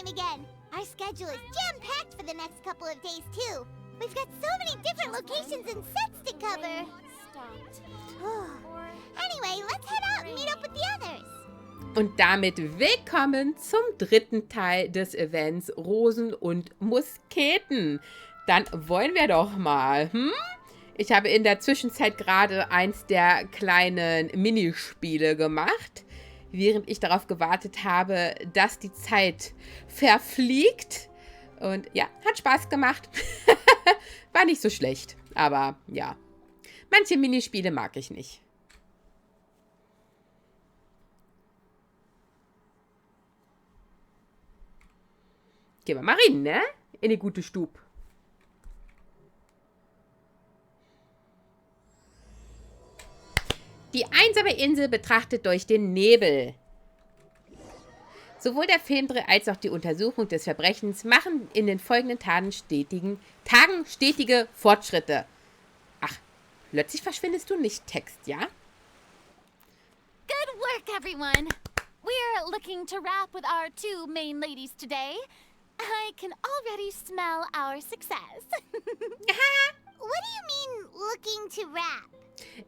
meeting again. Our schedule is jam-packed for the next couple of days, too. We've got so many different locations and sets to cover. Anyway, let's head out and meet up with the others. Und damit willkommen zum dritten Teil des Events Rosen und Musketen. Dann wollen wir doch mal, Ich habe in der Zwischenzeit gerade eins der kleinen Minispiele gemacht, während ich darauf gewartet habe, dass die Zeit verfliegt. Und ja, hat Spaß gemacht. War nicht so schlecht, aber ja. Manche Minispiele mag ich nicht. Gehen wir mal rein, ne? In die gute Stube. Die einsame Insel betrachtet durch den Nebel. Sowohl der Filmdreh als auch die Untersuchung des Verbrechens machen in den folgenden Tagen stetige Fortschritte. Ach, plötzlich verschwindest du nicht, Text, ja? Good work, everyone. We're looking to wrap with our two main ladies today. I can already smell our success. What do you mean, looking to wrap?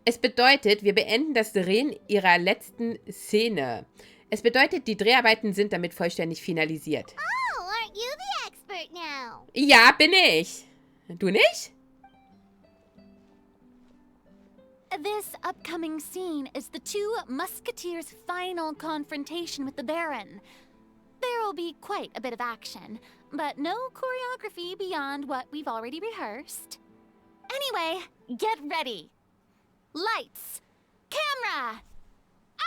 Es bedeutet, wir beenden das Drehen ihrer letzten Szene. Es bedeutet, die Dreharbeiten sind damit vollständig finalisiert. Oh, aren't you the expert now? Ja, bin ich. Du nicht? This upcoming scene is the two musketeers' final confrontation with the Baron. There will be quite a bit of action, but no choreography beyond what we've already rehearsed. Anyway, get ready. Lights, camera,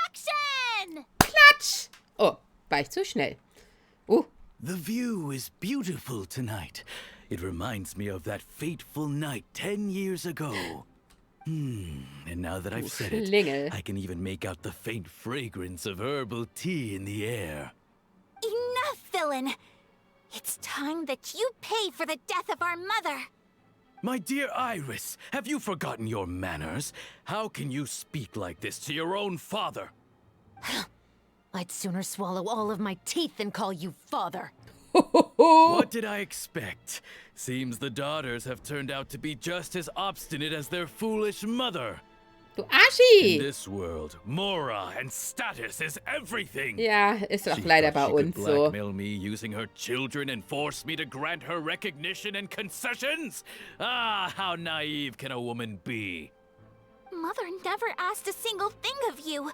action! Klatsch! Oh, war ich zu schnell. The view is beautiful tonight. It reminds me of that fateful night 10 years ago. And now that I've said it, I can even make out the faint fragrance of herbal tea in the air. Enough, villain! It's time that you pay for the death of our mother! My dear Iris, have you forgotten your manners? How can you speak like this to your own father? I'd sooner swallow all of my teeth than call you father. What did I expect? Seems the daughters have turned out to be just as obstinate as their foolish mother. Du Aschi! In this world, Mora and status is everything. Ja, ist doch leider bei uns so. Blackmail me using her children and force me to grant her recognition and concessions? Ah, how naive can a woman be? Mother never asked a single thing of you.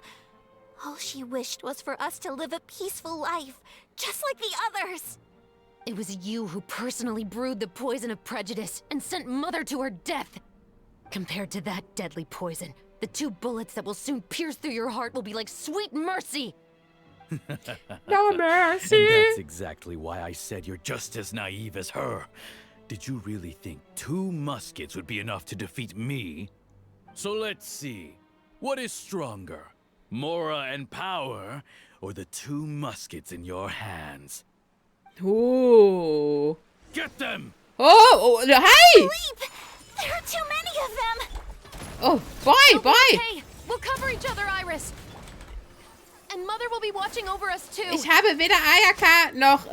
All she wished was for us to live a peaceful life, just like the others. It was you who personally brewed the poison of prejudice and sent Mother to her death. Compared to that deadly poison, the 2 bullets that will soon pierce through your heart will be like sweet mercy. No mercy. And that's exactly why I said you're just as naive as her. Did you really think 2 muskets would be enough to defeat me? So let's see. What is stronger? Mora and power, or the 2 muskets in your hands? Oh. Get them! Oh, hi! Leap! There are too many of them! Oh, bye! Okay, we'll cover each other, Iris. And Mother will be watching over us too. Ich habe weder Ayaka noch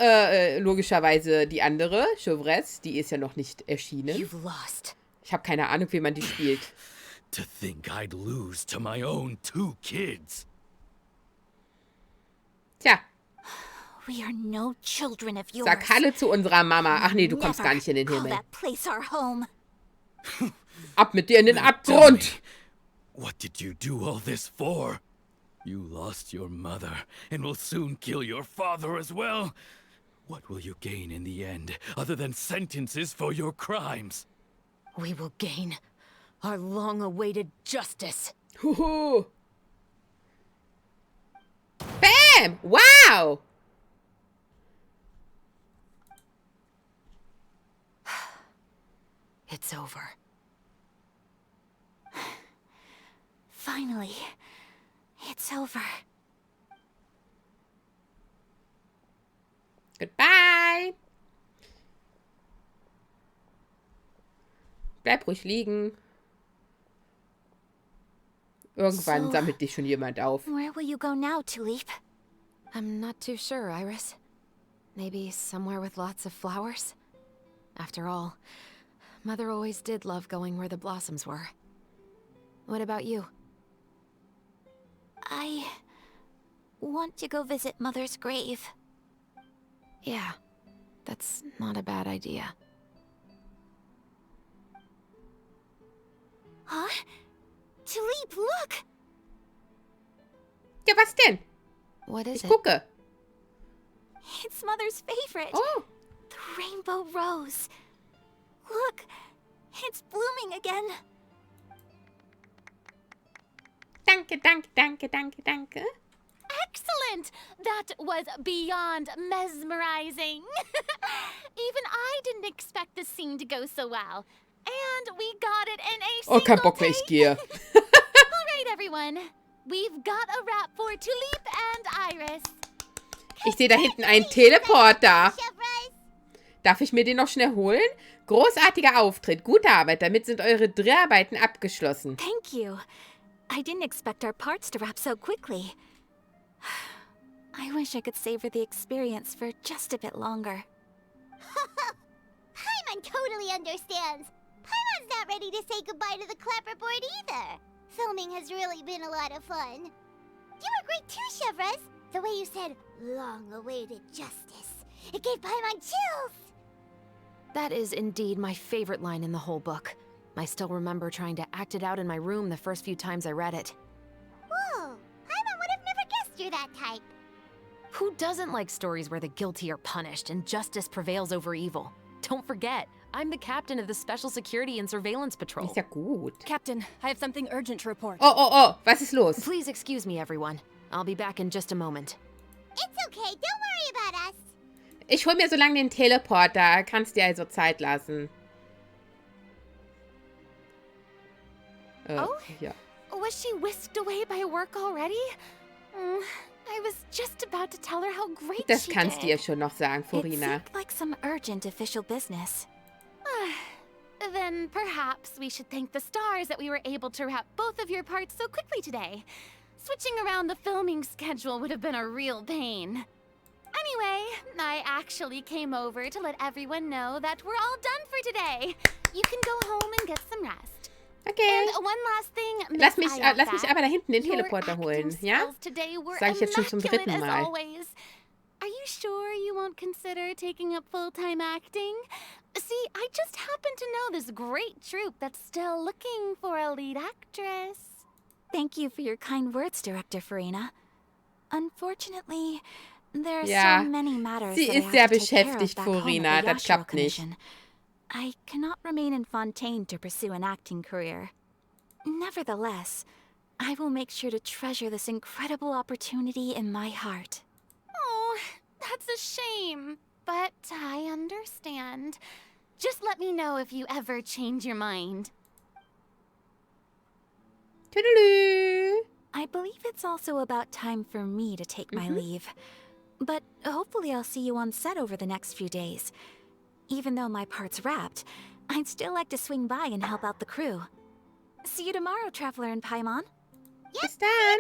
logischerweise die andere, Chevresse. Die ist ja noch nicht erschienen. You've lost. Ich habe keine Ahnung, wie man die spielt. To think I'd lose to my own 2 kids. Tja, We are no children of yours. sag Hallo zu unserer Mama. Ach nee, du kommst Never gar nicht in den call Himmel. that place our home. Ab mit dir in den Now tell Abgrund. me, what did you do all this for? You lost your mother and will soon kill your father as well. What will you gain in the end, other than sentences for your crimes? We will gain our long-awaited justice. Huhu. Bam! Wow! It's over. Finally, it's over. Goodbye. Bleib ruhig liegen. Irgendwann So, sammelt dich schon jemand auf. Where will you go now, Tulip? I'm not too sure, Iris. Maybe somewhere with lots of flowers? After all, Mother always did love going where the blossoms were. What about you? I want to go visit Mother's grave. Yeah, that's not a bad idea. Huh? Tulip, look! Ja, was denn? What is Ich it? gucke. It's Mother's favorite. Oh, The rainbow rose. Look, it's blooming again. danke, danke, danke, danke, danke. Excellent! That was beyond mesmerizing. Even I didn't expect this scene to go so well. And we got it in a Oh, kein single Bock mehr, ich take. gehe. All right, everyone. We've got a wrap for Tulip and Iris. Ich sehe da hinten einen Teleporter. Darf ich mir den noch schnell holen? Großartiger Auftritt, gute Arbeit. Damit sind eure Dreharbeiten abgeschlossen. Thank you. I didn't expect our parts to wrap so quickly. I wish I could savor the experience for just a bit longer. Paimon totally understands. Paimon's not ready to say goodbye to the clapperboard either. Filming has really been a lot of fun. You were great too, Chevres. The way you said, long-awaited justice. It gave Paimon chills. That is indeed my favorite line in the whole book. I still remember trying to act it out in my room the first few times I read it. Whoa, Paimon would have never guessed you're that type. Who doesn't like stories where the guilty are punished and justice prevails over evil? Don't forget, I'm the captain of the Special Security and Surveillance Patrol. Ist ja gut. Captain, I have something urgent to report. Oh, oh, oh, was ist los? Please excuse me, everyone. I'll be back in just a moment. It's okay, don't worry about us. Ich hol mir so lange den Teleporter. Kannst dir also Zeit lassen. Oh? Ja. Was she whisked away by work already? I was just about to tell her how great Das she kannst du did. ihr schon noch sagen, It Furina. seemed like some urgent official business. Then perhaps we should thank the stars that we were able to wrap both of your parts so quickly today. Switching around the filming schedule would have been a real pain. Anyway, I actually came over to let everyone know that we're all done for today. You can go home and get some rest. Okay. And one last thing, Lass Miss mich Ayaka, aber da hinten den your Teleporter acting holen, ja? skills today were Sag ich jetzt schon zum immaculate dritten as Mal. always. Are you sure you won't consider taking up full-time acting? See, I just happen to know this great troupe that's still looking for a lead actress. Thank you for your kind words, Director Farina. Unfortunately, there are Ja, so many matters sie that I ist have sehr to take care of beschäftigt, back home at Furina. the Das Yashiro klappt nicht. Commission. I cannot remain in Fontaine to pursue an acting career. Nevertheless, I will make sure to treasure this incredible opportunity in my heart. Oh, that's a shame. But I understand. Just let me know if you ever change your mind. Tüdelü. I believe it's also about time for me to take my leave. But hopefully I'll see you on set over the next few days. Even though my part's wrapped, I'd still like to swing by and help out the crew. See you tomorrow, Traveler in Paimon. Bis dann.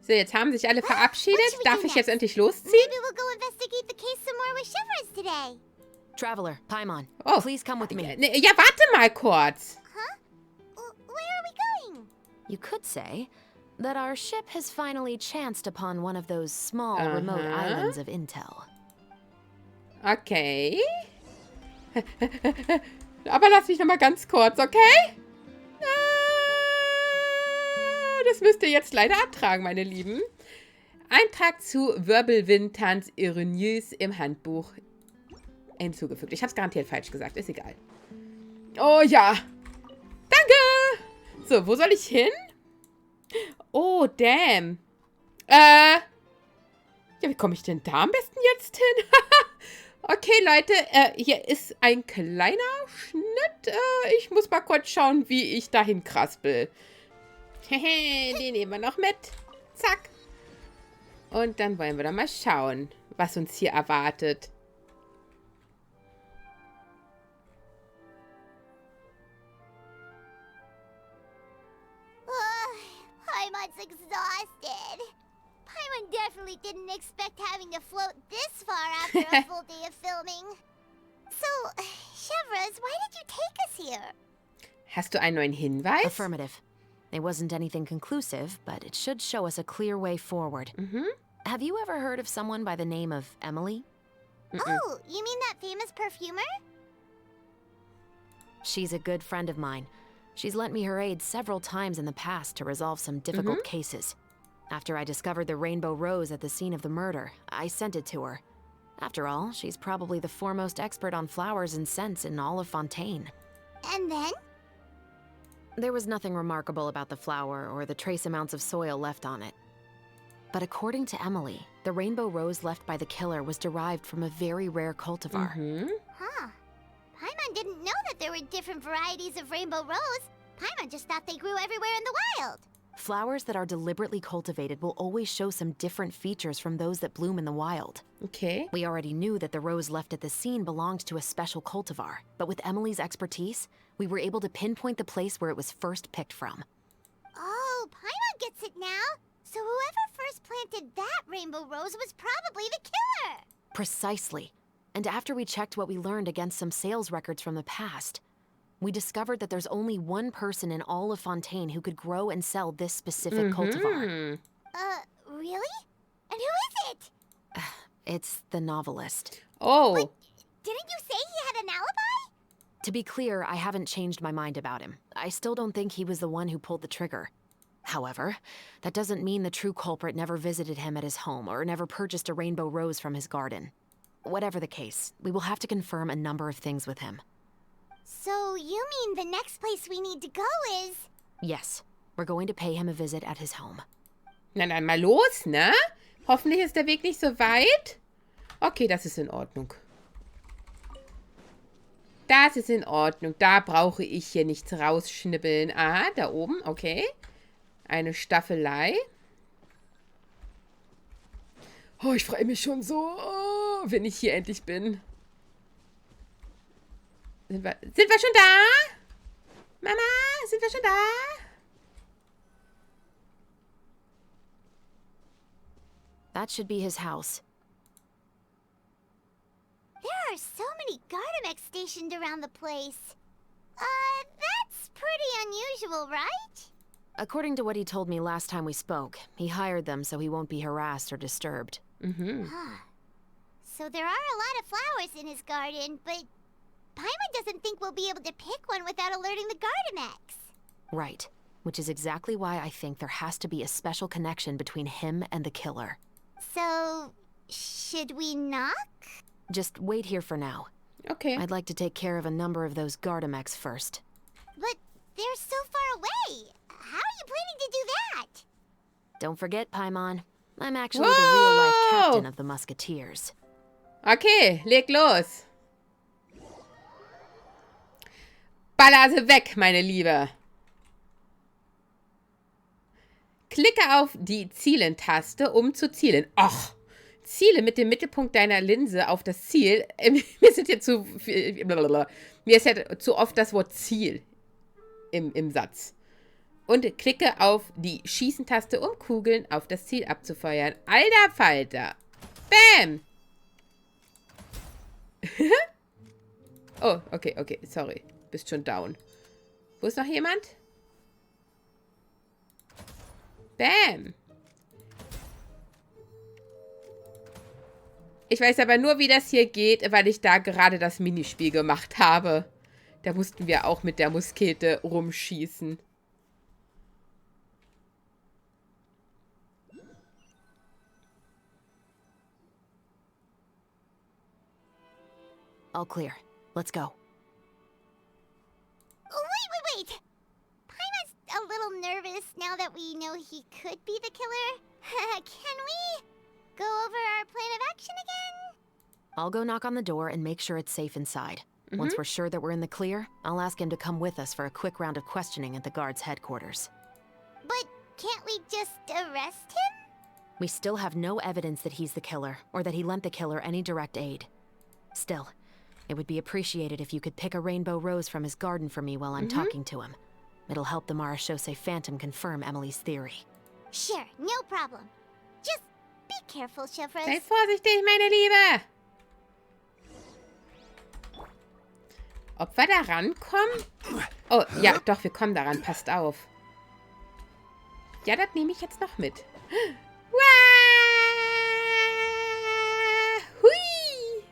So, jetzt haben sich alle verabschiedet. What should we Darf do ich jetzt next? endlich losziehen? Maybe we'll go investigate the case some more with Chevres today. Traveler, Paimon, Oh. please come with me. Ne, ja, warte mal kurz. Where are we going? You could say that our ship has finally chanced upon one of those small, remote islands of intel. Okay. Aber lass mich noch mal ganz kurz, okay? Das müsst ihr jetzt leider abtragen, meine Lieben. Eintrag zu Wirbelwindtanz Ereignisse im Handbuch hinzugefügt. Ich habe es garantiert falsch gesagt, ist egal. Oh ja. Danke. So, wo soll ich hin? Oh, damn. Ja, wie komme ich denn da am besten jetzt hin? Okay, Leute, hier ist ein kleiner Schnitt. Ich muss mal kurz schauen, wie ich dahin kraspel. Hehe, den nehmen wir noch mit. Zack. Und dann wollen wir doch mal schauen, was uns hier erwartet. Paimon's exhausted. Paimon definitely didn't expect having to float this far after a full day of filming. So, Chevrolet, why did you take us here? Hast du einen neuen Hinweis? Affirmative. It wasn't anything conclusive, but it should show us a clear way forward. Have you ever heard of someone by the name of Emily? Oh, you mean that famous perfumer? She's a good friend of mine. She's lent me her aid several times in the past to resolve some difficult cases. After I discovered the rainbow rose at the scene of the murder, I sent it to her. After all, she's probably the foremost expert on flowers and scents in all of Fontaine. And then? There was nothing remarkable about the flower or the trace amounts of soil left on it. But according to Emily, the rainbow rose left by the killer was derived from a very rare cultivar. Huh. Paimon didn't know that there were different varieties of rainbow rose. Paimon just thought they grew everywhere in the wild. Flowers that are deliberately cultivated will always show some different features from those that bloom in the wild. Okay. We already knew that the rose left at the scene belonged to a special cultivar, but with Emily's expertise, we were able to pinpoint the place where it was first picked from. Oh, Paimon gets it now. So whoever first planted that rainbow rose was probably the killer. Precisely. And after we checked what we learned against some sales records from the past, we discovered that there's only one person in all of Fontaine who could grow and sell this specific cultivar. Really? And who is it? It's the novelist. Oh. But didn't you say he had an alibi? To be clear, I haven't changed my mind about him. I still don't think he was the one who pulled the trigger. However, that doesn't mean the true culprit never visited him at his home or never purchased a rainbow rose from his garden. Whatever the case, we will have to confirm a number of things with him. So you mean the next place we need to go is... Yes, we're going to pay him a visit at his home. Na dann mal los, ne? Hoffentlich ist der Weg nicht so weit. Okay, das ist in Ordnung. Das ist in Ordnung. Da brauche ich hier nichts rausschnibbeln. Aha, da oben, okay. Eine Staffelei. Oh, ich freue mich schon so, wenn ich hier endlich bin. Sind wir schon da? Mama, sind wir schon da? That should be his house. There are so many Gardamex stationed around the place. That's pretty unusual, right? According to what he told me last time we spoke, he hired them so he won't be harassed or disturbed. So there are a lot of flowers in his garden, but Paimon doesn't think we'll be able to pick one without alerting the Gardamex. Right, which is exactly why I think there has to be a special connection between him and the killer. So, should we knock? Just wait here for now. Okay. I'd like to take care of a number of those Gardamex first. But they're so far away. How are you planning to do that? Don't forget, Paimon. I'm actually the real-life captain of the Musketeers. Okay, leg los. Baller sie weg, meine Liebe. Klicke auf die Zielen-Taste, um zu zielen. Ach, ziele mit dem Mittelpunkt deiner Linse auf das Ziel. Mir ist jetzt mir ist ja zu oft das Wort Ziel im Satz. Und klicke auf die Schießen-Taste, um Kugeln auf das Ziel abzufeuern. Alter Falter. Bam! Oh, okay, sorry. Bist schon down. Wo ist noch jemand? Bam! Ich weiß aber nur, wie das hier geht, weil ich da gerade das Minispiel gemacht habe. Da mussten wir auch mit der Muskete rumschießen. All clear. Let's go. Wait! Paimon's a little nervous now that we know he could be the killer. Can we go over our plan of action again? I'll go knock on the door and make sure it's safe inside. Once we're sure that we're in the clear, I'll ask him to come with us for a quick round of questioning at the guard's headquarters. But can't we just arrest him? We still have no evidence that he's the killer, or that he lent the killer any direct aid. Still, it would be appreciated if you could pick a rainbow rose from his garden for me while I'm talking to him. It'll help the Marechaussee Phantom confirm Emily's theory. Sure, no problem. Just be careful, Chevres. Sei vorsichtig, meine Liebe. Ob wir da rankommen? Oh, ja, doch, wir kommen daran. Passt auf. Ja, das nehme ich jetzt noch mit. Wah! Hui!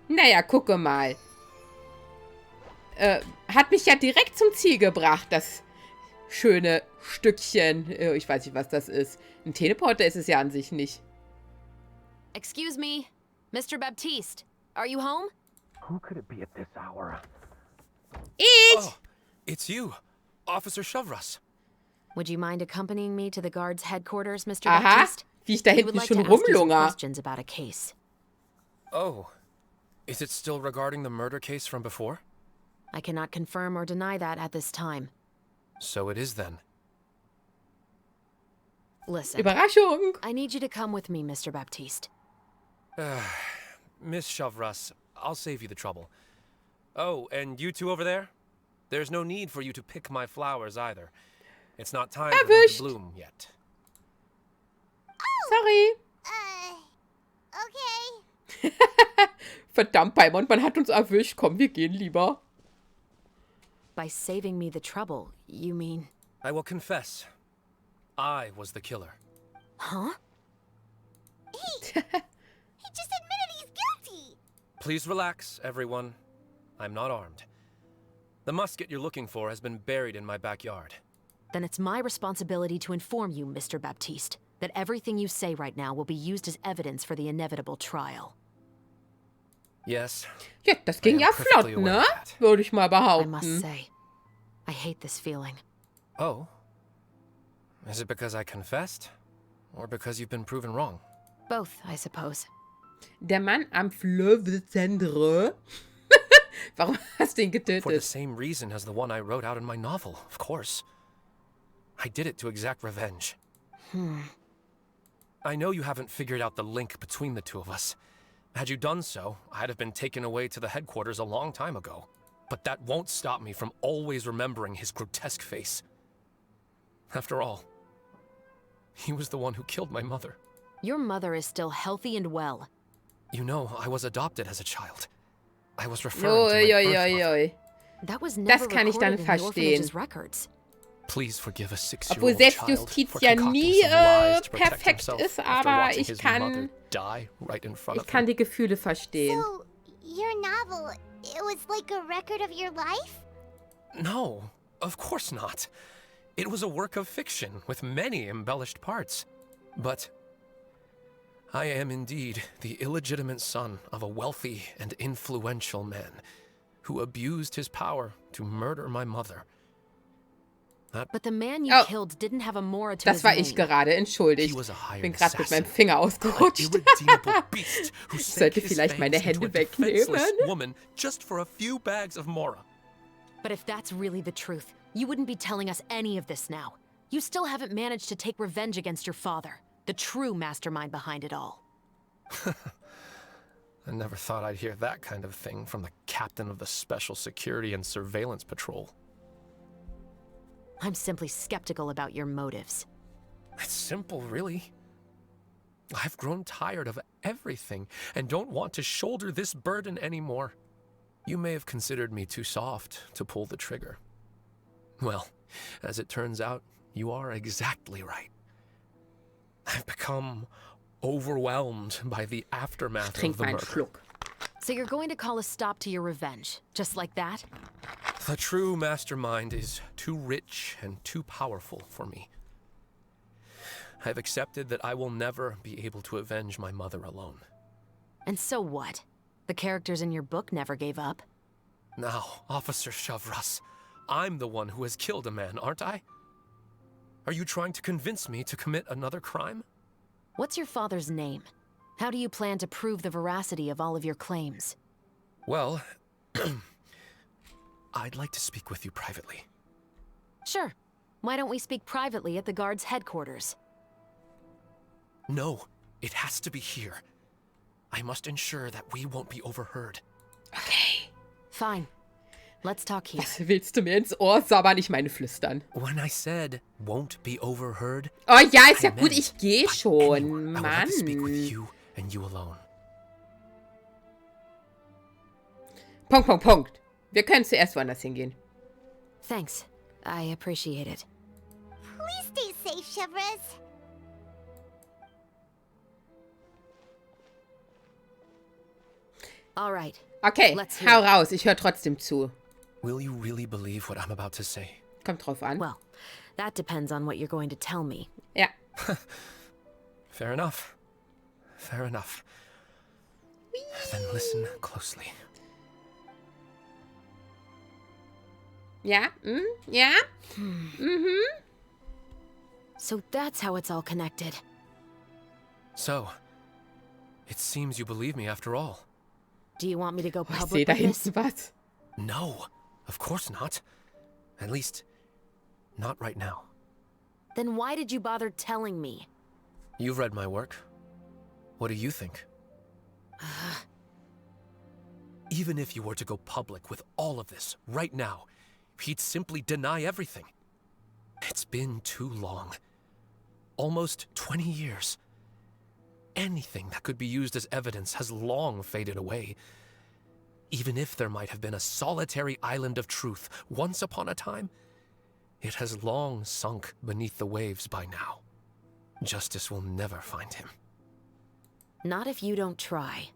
Naja, gucke mal. Hat mich ja direkt zum Ziel gebracht, das schöne Stückchen. Ich weiß nicht, was das ist. Ein Teleporter ist es ja an sich nicht. Excuse me, Mr. Baptiste, are you home? Who could it be at this hour? Ich! Oh, it's you, Officer Chevres. Would you mind accompanying me to the guard's headquarters, Mr. Aha, Baptiste? wie ich da We would hinten like schon to ask you some rumlunger. questions about a case. Oh, is it still regarding the murder case from before? I cannot confirm or deny that at this time. So it is then. Listen, Überraschung! I need you to come with me, Mr. Baptiste. Miss Chevres, I'll save you the trouble. Oh, and you two over there? There's no need for you to pick my flowers either. It's not time for them Erwischt. to bloom yet. Sorry. Okay. Verdammt, Paimon, man hat uns erwischt. Komm, wir gehen lieber. By saving me the trouble, you mean... I will confess, I was the killer. Huh? He just admitted he's guilty. Please relax, everyone. I'm not armed. The musket you're looking for has been buried in my backyard. Then it's my responsibility to inform you, Mr. Baptiste, that everything you say right now will be used as evidence for the inevitable trial. Yes, Ja, das ging I ja am perfectly flott, aware ne? of that. Würde ich mal I must behaupten. say, I hate this feeling. Oh? Is it because I confessed? Or because you've been proven wrong? Both, I suppose. Der Mann am Fleuve Cendre. Warum hast du ihn For the getötet? same reason as the one I wrote out in my novel, of course. I did it to exact revenge. I know you haven't figured out the link between the two of us. Had you done so, I'd have been taken away to the headquarters a long time ago. But that won't stop me from always remembering his grotesque face. After all, he was the one who killed my mother. Your mother is still healthy and well. You know, I was adopted as a child. I was referring to Oi, my oi, birth oi, mother. oi. That was never kann ich dann recorded in the orphanage's verstehen. records. Please forgive a Obwohl six-year-old child Selbstjustiz for ja concocting nie some lies to protect perfekt himself ist, after aber watching ich his kann, mother die right in front of ich kann him. die Gefühle verstehen. So, your novel, it was like a record of your life? No, of course not. It was a work of fiction with many embellished parts. But I am indeed the illegitimate son of a wealthy and influential man who abused his power to murder my mother. But the man you Oh. killed didn't have a Mora to Das his war name. ich gerade, entschuldigt. He was a Ich hired bin gerade mit meinem assassin. Finger An ausgerutscht. irredeemable beast who Ich sank sollte his vielleicht meine fangs into Hände a defenseless wegnehmen. woman just for a few bags of Mora. But if that's really the truth, you wouldn't be telling us any of this now. You still haven't managed to take revenge against your father, the true mastermind behind it all. I never thought I'd hear that kind of thing from the captain of the Special Security and Surveillance Patrol. I'm simply skeptical about your motives. It's simple, really. I've grown tired of everything and don't want to shoulder this burden anymore. You may have considered me too soft to pull the trigger. Well, as it turns out, you are exactly right. I've become overwhelmed by the aftermath of Trink the mal einen murder. Schluck. So you're going to call a stop to your revenge, just like that? The true mastermind is too rich and too powerful for me. I've accepted that I will never be able to avenge my mother alone. And so what? The characters in your book never gave up. Now, Officer Chevres, I'm the one who has killed a man, aren't I? Are you trying to convince me to commit another crime? What's your father's name? How do you plan to prove the veracity of all of your claims? Well, I'd like to speak with you privately. Sure. Why don't we speak privately at the guard's headquarters? No, it has to be here. I must ensure that we won't be overheard. Okay. Fine. let's talk here. Was willst du mir ins Ohr sabbern? Ich meine flüstern. When I said won't be overheard, Oh ja, ist ja I gut, meant ich gehe by schon. anyone. I would like to speak with Mann. you and you alone. Punkt, Punkt, Punkt. Wir können zuerst woanders hingehen. Thanks. I appreciate it. Please stay safe, Chevres. All right. Okay, Let's hear hau it. raus. Ich höre trotzdem zu. Will you really believe what I'm about to say? Kommt drauf an. Well, that depends on what you're going to tell me. Ja. Fair enough. Fair enough. Then listen closely. Ja? Ja? So that's how it's all connected. So, it seems you believe me after all. Do you want me to go Oh, ich sehe public da with this? hinten was. No, of course not. At least, not right now. Then why did you bother telling me? You've read my work. What do you think? Even if you were to go public with all of this right now, he'd simply deny everything. It's been too long. Almost 20 years. Anything that could be used as evidence has long faded away. Even if there might have been a solitary island of truth once upon a time, it has long sunk beneath the waves by now. Justice will never find him. Not if you don't try.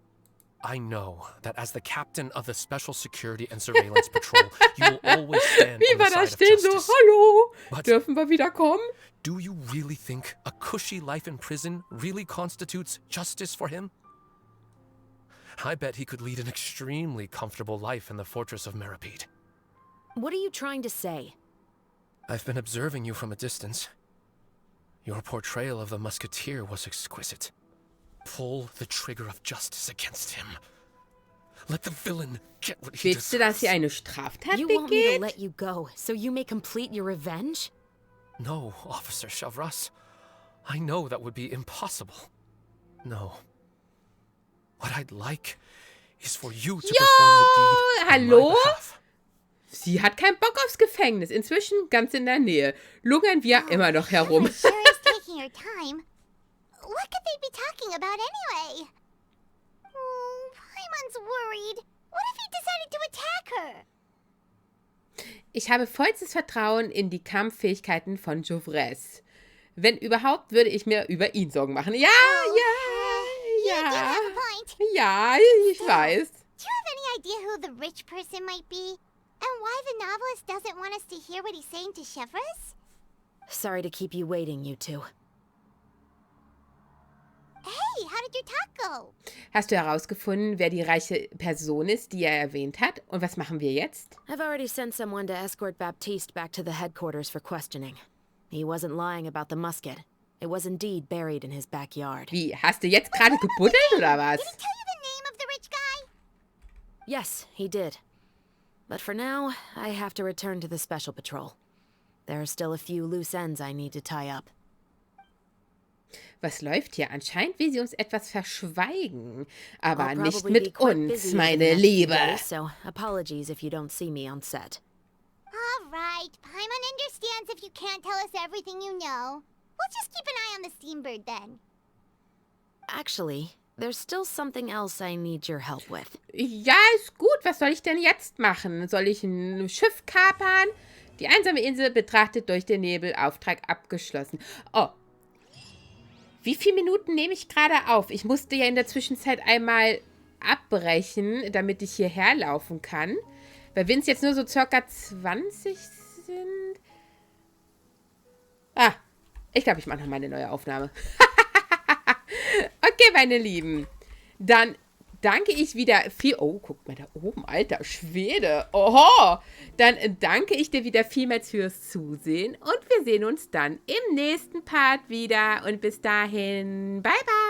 I know that as the captain of the Special Security and Surveillance Patrol, you will always stand Wie on the wir da side of stehen, so, justice. hallo, But- dürfen wir wieder kommen? Do you really think a cushy life in prison really constitutes justice for him? I bet he could lead an extremely comfortable life in the fortress of Meripede. What are you trying to say? I've been observing you from a distance. Your portrayal of the musketeer was exquisite. Pull the trigger of justice against him. Let the villain get what he Willst du, dass deserves. sie eine Straftat You want me to begeht? let you go so you may complete your revenge? No, Officer Chavras. I know that would be impossible. No. What I'd like is for you to perform the deed on hallo? my behalf. Sie hat keinen Bock aufs Gefängnis. Inzwischen ganz in der Nähe. Lungern wir immer noch herum. Chevres sure is taking her time. What could they be talking about anyway? Oh, Paimon's worried. What if he decided to attack her? Ich habe vollstes Vertrauen in die Kampffähigkeiten von Jouvres. Wenn überhaupt, würde ich mir über ihn Sorgen machen. Ja, You do ja, have a point. ja, ich weiß. Do you have any idea who the rich person might be? And why the novelist doesn't want us to hear what he's saying to Chevres? Sorry to keep you waiting, you two. Hey, how did your talk go? Hast du herausgefunden, wer die reiche Person ist, die er erwähnt hat? Und was machen wir jetzt? I've already sent someone to escort Baptiste back to the headquarters for questioning. He wasn't lying about the musket. It was indeed buried in his backyard. Wie, hast du jetzt gerade gebuddelt oder was? Did he tell you the name of the rich guy? Yes, he did. But for now, I have to return to the Special Patrol. There are still a few loose ends I need to tie up. Was läuft hier? Anscheinend will sie uns etwas verschweigen. Aber I'll nicht probably be mit quite uns, busy over the meine next few Liebe. days, so apologies if you don't see me on set. All right, Paimon understands if you can't tell us everything you know. We'll just keep an eye on the steambird then. Actually, there's still something else I need your help with. Ja, ist gut. Was soll ich denn jetzt machen? Soll ich ein Schiff kapern? Die einsame Insel betrachtet durch den Nebel. Auftrag abgeschlossen. Oh. Wie viele Minuten nehme ich gerade auf? Ich musste ja in der Zwischenzeit einmal abbrechen, damit ich hierher laufen kann. Weil wenn es jetzt nur so circa 20 sind... Ah, ich glaube, ich mache noch mal eine neue Aufnahme. Okay, meine Lieben. Dann danke ich wieder viel... Oh, guck mal da oben, alter Schwede. Oho. Dann danke ich dir wieder vielmals fürs Zusehen. Und wir sehen uns dann im nächsten Part wieder. Und bis dahin, bye, bye.